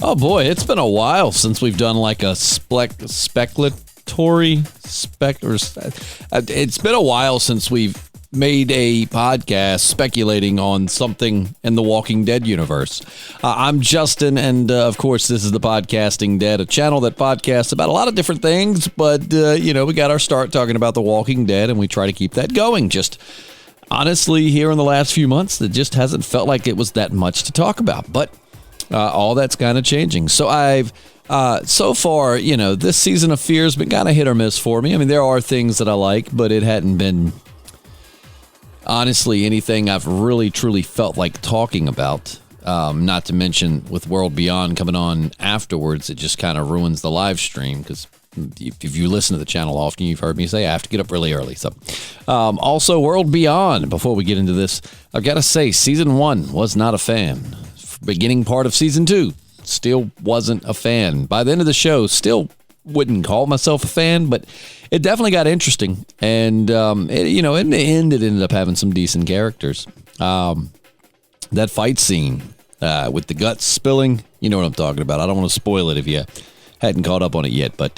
Oh boy, it's been a while since we've done like a speculatory it's been a while since we've made a podcast speculating on something in the Walking Dead universe. I'm Justin, and of course, this is the Podcasting Dead, a channel that podcasts about a lot of different things, but we got our start talking about the Walking Dead, and we try to keep that going. Just honestly, here in the last few months, it just hasn't felt like it was that much to talk about, but all that's kind of changing. So I've, so far, this season of Fear has been kind of hit or miss for me. I mean, there are things that I like, but it hadn't been, honestly, anything I've really, truly felt like talking about. Not to mention with World Beyond coming on afterwards, it just kind of ruins the live stream because if you listen to the channel often, you've heard me say I have to get up really early. So, also World Beyond, before we get into this, I've got to say season 1 was not a fan. Beginning part of season 2, still wasn't a fan. By the end of the show, still wouldn't call myself a fan, but it definitely got interesting. And, in the end, it ended up having some decent characters. That fight scene with the guts spilling, you know what I'm talking about. I don't want to spoil it if you hadn't caught up on it yet, but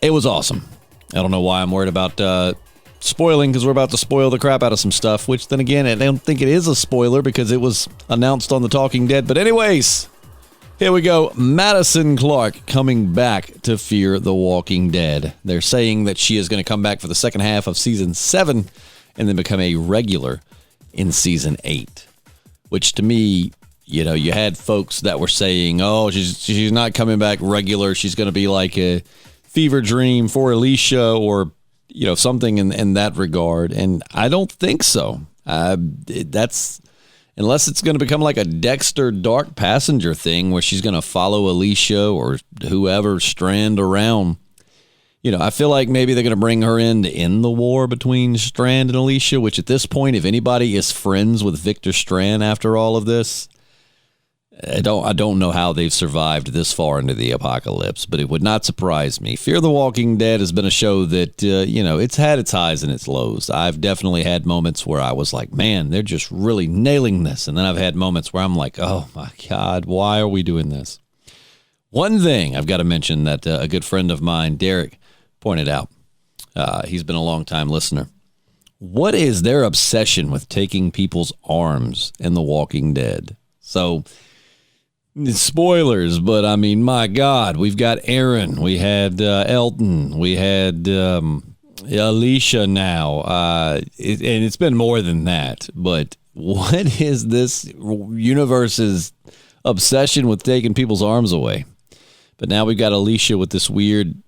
it was awesome. I don't know why I'm worried about spoiling, because we're about to spoil the crap out of some stuff, which then again, I don't think it is a spoiler because it was announced on The Talking Dead. But anyways, here we go. Madison Clark coming back to Fear the Walking Dead. They're saying that she is going to come back for the second half of season 7 and then become a regular in season 8, which to me, you had folks that were saying, oh, she's not coming back regular. She's going to be like a fever dream for Alicia or something in that regard. And I don't think so. That's unless it's going to become like a Dexter Dark Passenger thing where she's going to follow Alicia or whoever Strand around. I feel like maybe they're going to bring her in to end the war between Strand and Alicia, which at this point, if anybody is friends with Victor Strand after all of this, I don't know how they've survived this far into the apocalypse, but it would not surprise me. Fear the Walking Dead has been a show that, it's had its highs and its lows. I've definitely had moments where I was like, man, they're just really nailing this. And then I've had moments where I'm like, oh my God, why are we doing this? One thing I've got to mention that a good friend of mine, Derek, pointed out. He's been a long-time listener. What is their obsession with taking people's arms in The Walking Dead? So, spoilers, but I mean, my God, we've got Aaron, we had Elton, we had Alicia now, and it's been more than that. But what is this universe's obsession with taking people's arms away? But now we've got Alicia with this weird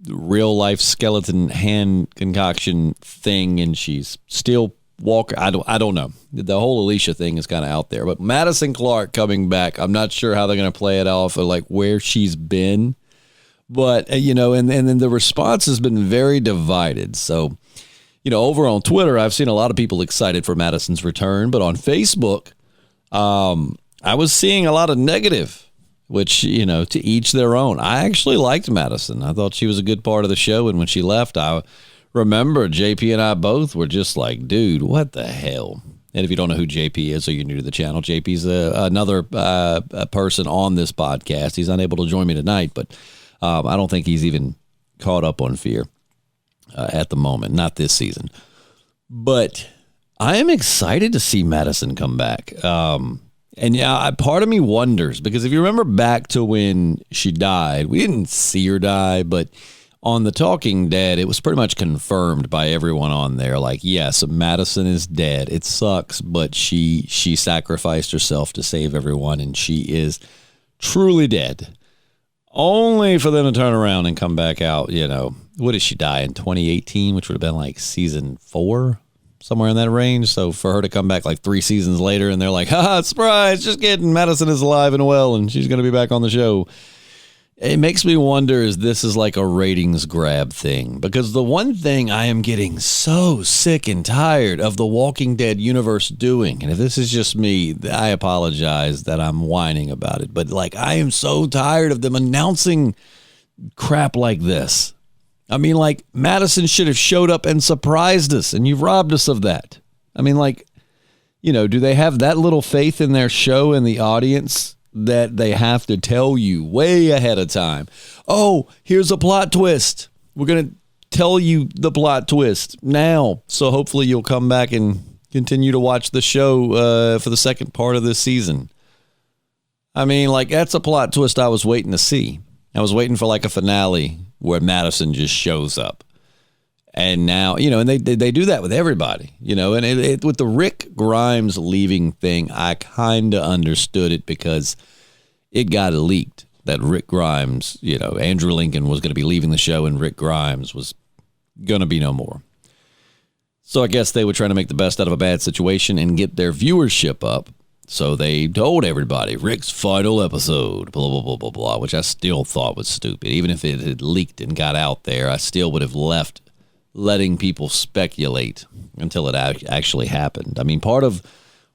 real-life skeleton hand concoction thing, and she's still walking. I don't know. The whole Alicia thing is kind of out there. But Madison Clark coming back, I'm not sure how they're going to play it off of like where she's been. But, and then the response has been very divided. So, over on Twitter, I've seen a lot of people excited for Madison's return. But on Facebook, I was seeing a lot of negative, which, to each their own. I actually liked Madison. I thought she was a good part of the show. And when she left, I remember JP and I both were just like, dude, what the hell? And if you don't know who JP is or you're new to the channel, JP's another person on this podcast. He's unable to join me tonight, but I don't think he's even caught up on Fear at the moment, not this season. But I am excited to see Madison come back. And yeah, part of me wonders, because if you remember back to when she died, we didn't see her die, but on The Talking Dead, it was pretty much confirmed by everyone on there. Like, yes, Madison is dead. It sucks, but she sacrificed herself to save everyone, and she is truly dead. Only for them to turn around and come back out, What did she die in 2018, which would have been like season 4? Somewhere in that range. So for her to come back like 3 seasons later and they're like, haha, surprise, just kidding, Madison is alive and well and she's going to be back on the show. It makes me wonder if this is like a ratings grab thing, because the one thing I am getting so sick and tired of the Walking Dead universe doing, and if this is just me, I apologize that I'm whining about it, but like I am so tired of them announcing crap like this. I mean, like, Madison should have showed up and surprised us, and you've robbed us of that. I mean, like, do they have that little faith in their show and the audience that they have to tell you way ahead of time. Oh, here's a plot twist. We're going to tell you the plot twist now. So hopefully you'll come back and continue to watch the show for the second part of this season. I mean, like, that's a plot twist I was waiting to see. I was waiting for like a finale where Madison just shows up. And now, you know, and they do that with everybody, you know, and with the Rick Grimes leaving thing, I kind of understood it because it got leaked that Rick Grimes, you know, Andrew Lincoln was going to be leaving the show and Rick Grimes was going to be no more. So I guess they were trying to make the best out of a bad situation and get their viewership up. So they told everybody, Rick's final episode, blah, blah, blah, blah, blah, which I still thought was stupid. Even if it had leaked and got out there, I still would have left letting people speculate until it actually happened. I mean, part of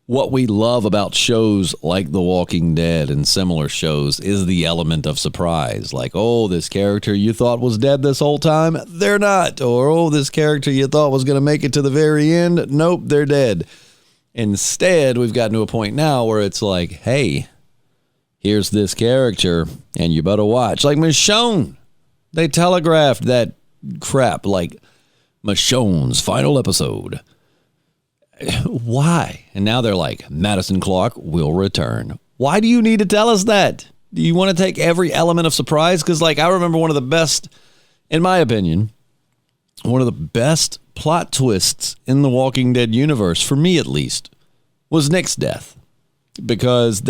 what we love about shows like The Walking Dead and similar shows is the element of surprise. Like, oh, this character you thought was dead this whole time, they're not. Or, oh, this character you thought was going to make it to the very end, nope, they're dead. Instead, we've gotten to a point now where it's like, hey, here's this character, and you better watch. Like Michonne, they telegraphed that crap, like Michonne's final episode. Why? And now they're like, Madison Clark will return. Why do you need to tell us that? Do you want to take every element of surprise? Because, like, I remember one of the best, in my opinion, one of the best plot twists in the Walking Dead universe, for me at least, was Nick's death. Because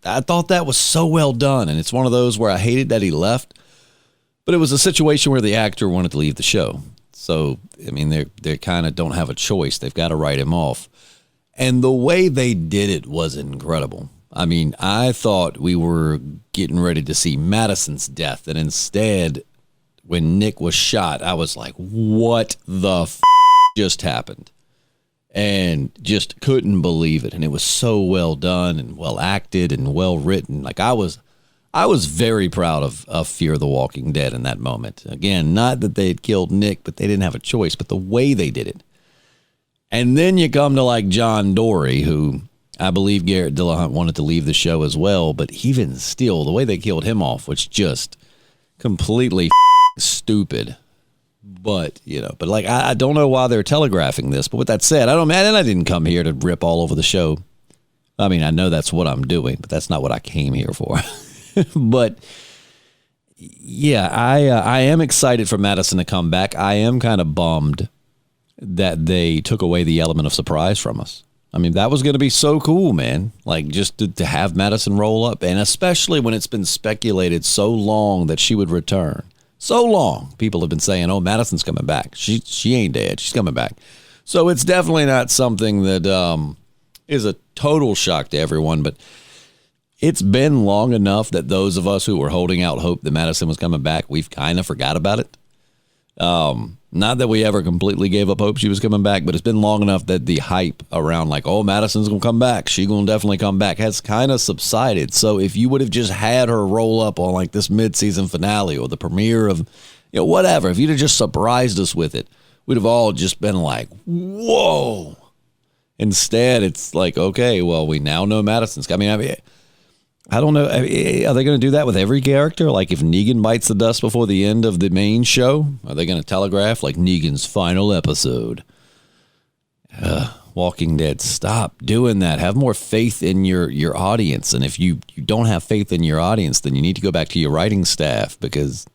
I thought that was so well done. And it's one of those where I hated that he left. But it was a situation where the actor wanted to leave the show. So, I mean, they kind of don't have a choice. They've got to write him off. And the way they did it was incredible. I mean, I thought we were getting ready to see Madison's death. And instead, when Nick was shot, I was like, what the just happened? And just couldn't believe it. And it was so well done and well acted and well written. Like, I was very proud of Fear the Walking Dead in that moment. Again, not that they had killed Nick, but they didn't have a choice, but the way they did it. And then you come to like John Dory, who I believe Garrett Dillahunt wanted to leave the show as well, but even still, the way they killed him off was just completely stupid. But, you know, but like, I don't know why they're telegraphing this, but with that said, and I didn't come here to rip all over the show. I mean, I know that's what I'm doing, but that's not what I came here for. But yeah, I am excited for Madison to come back. I am kind of bummed that they took away the element of surprise from us. I mean, that was going to be so cool, man. Like, just to have Madison roll up, and especially when it's been speculated so long that she would return. So long, people have been saying, "Oh, Madison's coming back. She ain't dead. She's coming back." So it's definitely not something that is a total shock to everyone, but it's been long enough that those of us who were holding out hope that Madison was coming back, we've kind of forgot about it. Not that we ever completely gave up hope she was coming back, but it's been long enough that the hype around like, oh, Madison's going to come back, she's going to definitely come back, has kind of subsided. So if you would have just had her roll up on like this mid-season finale or the premiere of, you know, whatever, if you'd have just surprised us with it, we'd have all just been like, whoa. Instead, it's like, okay, well, we now know Madison's coming. I mean, I don't know. Are they going to do that with every character? Like if Negan bites the dust before the end of the main show, are they going to telegraph like Negan's final episode? Walking Dead, stop doing that. Have more faith in your audience. And if you don't have faith in your audience, then you need to go back to your writing staff because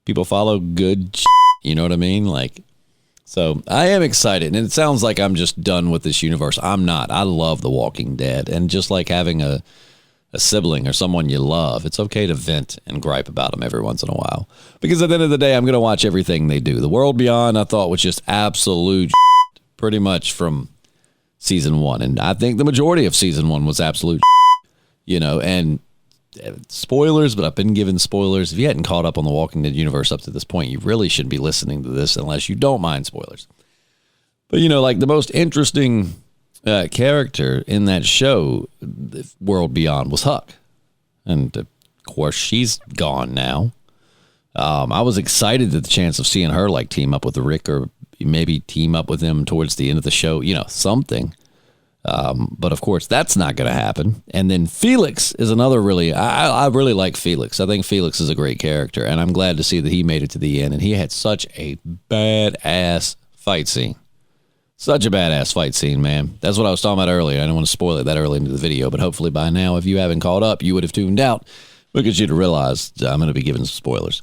people follow good shit, you know what I mean? Like, so I am excited. And it sounds like I'm just done with this universe. I'm not. I love The Walking Dead. And just like having a sibling or someone you love, it's okay to vent and gripe about them every once in a while. Because at the end of the day, I'm going to watch everything they do. The World Beyond, I thought, was just absolute shit, pretty much from season one. And I think the majority of season one was absolute shit, you know, and spoilers, but I've been given spoilers. If you hadn't caught up on the Walking Dead universe up to this point, you really shouldn't be listening to this unless you don't mind spoilers. But, you know, like the most interesting character in that show, the World Beyond, was Huck. And of course, she's gone now. I was excited at the chance of seeing her like team up with Rick or maybe team up with him towards the end of the show, you know, something. But of course, that's not going to happen. And then Felix is another I really like Felix. I think Felix is a great character, and I'm glad to see that he made it to the end. And he had such a badass fight scene. Such a badass fight scene, man. That's what I was talking about earlier. I didn't want to spoil it that early into the video, but hopefully by now, if you haven't caught up, you would have tuned out because you'd have realized I'm going to be giving some spoilers.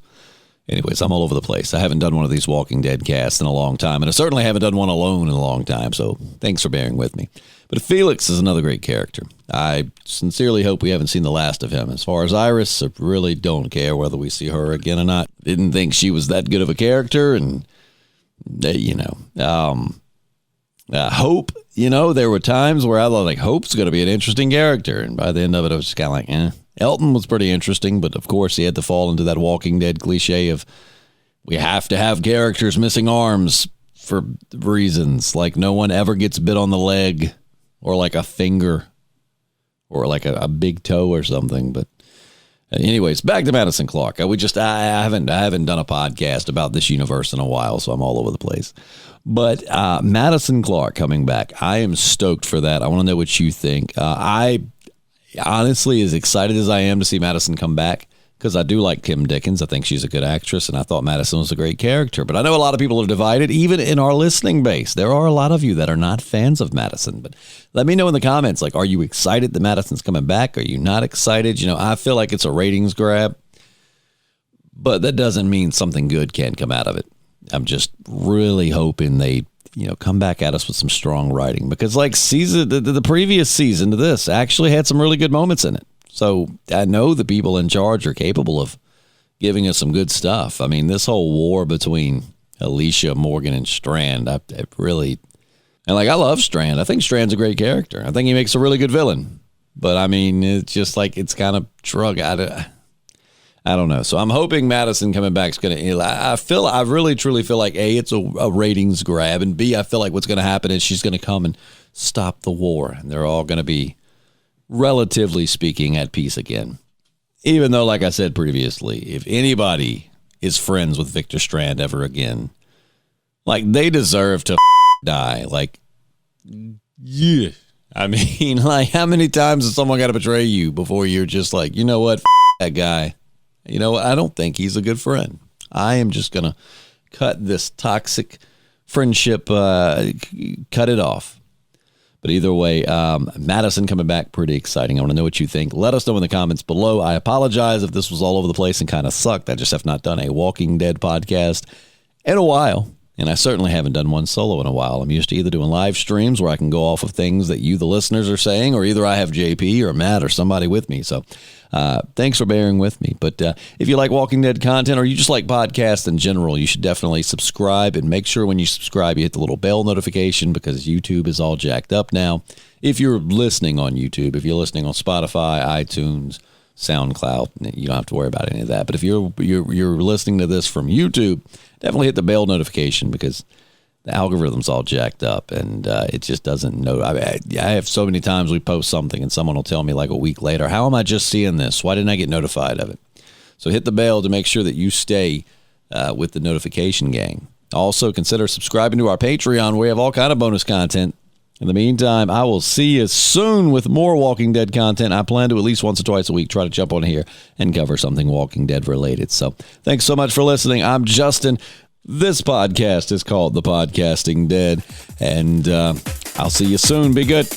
Anyways, I'm all over the place. I haven't done one of these Walking Dead casts in a long time, and I certainly haven't done one alone in a long time, so thanks for bearing with me. But Felix is another great character. I sincerely hope we haven't seen the last of him. As far as Iris, I really don't care whether we see her again or not. Didn't think she was that good of a character, and, Hope, there were times where I thought, like, Hope's going to be an interesting character, and by the end of it, I was just kind of like, eh. Elton was pretty interesting, but of course he had to fall into that Walking Dead cliche of we have to have characters missing arms for reasons. Like no one ever gets bit on the leg or like a finger or like a big toe or something. But anyways, back to Madison Clark. I haven't done a podcast about this universe in a while, so I'm all over the place. But Madison Clark coming back, I am stoked for that. I want to know what you think. I honestly, as excited as I am to see Madison come back, because I do like Kim Dickens. I think she's a good actress, and I thought Madison was a great character. But I know a lot of people are divided, even in our listening base. There are a lot of you that are not fans of Madison. But let me know in the comments, like, are you excited that Madison's coming back? Are you not excited? I feel like it's a ratings grab, but that doesn't mean something good can't come out of it. I'm just really hoping they come back at us with some strong writing, because like the previous season to this actually had some really good moments in it. So I know the people in charge are capable of giving us some good stuff. I mean, this whole war between Alicia, Morgan, and Strand, I love Strand. I think Strand's a great character. I think he makes a really good villain. But I mean, it's just like, it's kind of drug. I don't know. So I'm hoping Madison coming back is going to, I really truly feel like A, it's a ratings grab, and B, I feel like what's going to happen is she's going to come and stop the war, and they're all going to be, relatively speaking, at peace again. Even though, like I said previously, if anybody is friends with Victor Strand ever again, like, they deserve to die. Like, yeah. I mean, like, how many times has someone got to betray you before you're just like, you know what, that guy. I don't think he's a good friend. I am just going to cut this toxic friendship, cut it off. But either way, Madison coming back, pretty exciting. I want to know what you think. Let us know in the comments below. I apologize if this was all over the place and kind of sucked. I just have not done a Walking Dead podcast in a while. And I certainly haven't done one solo in a while. I'm used to either doing live streams where I can go off of things that you, the listeners, are saying, or either I have JP or Matt or somebody with me. So thanks for bearing with me. But if you like Walking Dead content, or you just like podcasts in general, you should definitely subscribe. And make sure when you subscribe, you hit the little bell notification, because YouTube is all jacked up now. If you're listening on YouTube, if you're listening on Spotify, iTunes, SoundCloud, you don't have to worry about any of that. But if you're listening to this from YouTube, definitely hit the bell notification, because the algorithm's all jacked up, and it just doesn't know. I have so many times we post something and someone will tell me like a week later, how am I just seeing this? Why didn't I get notified of it? So hit the bell to make sure that you stay with the notification gang. Also, consider subscribing to our Patreon, where we have all kind of bonus content. In the meantime, I will see you soon with more Walking Dead content. I plan to at least once or twice a week try to jump on here and cover something Walking Dead related. So thanks so much for listening. I'm Justin. This podcast is called The Podcasting Dead, and I'll see you soon. Be good.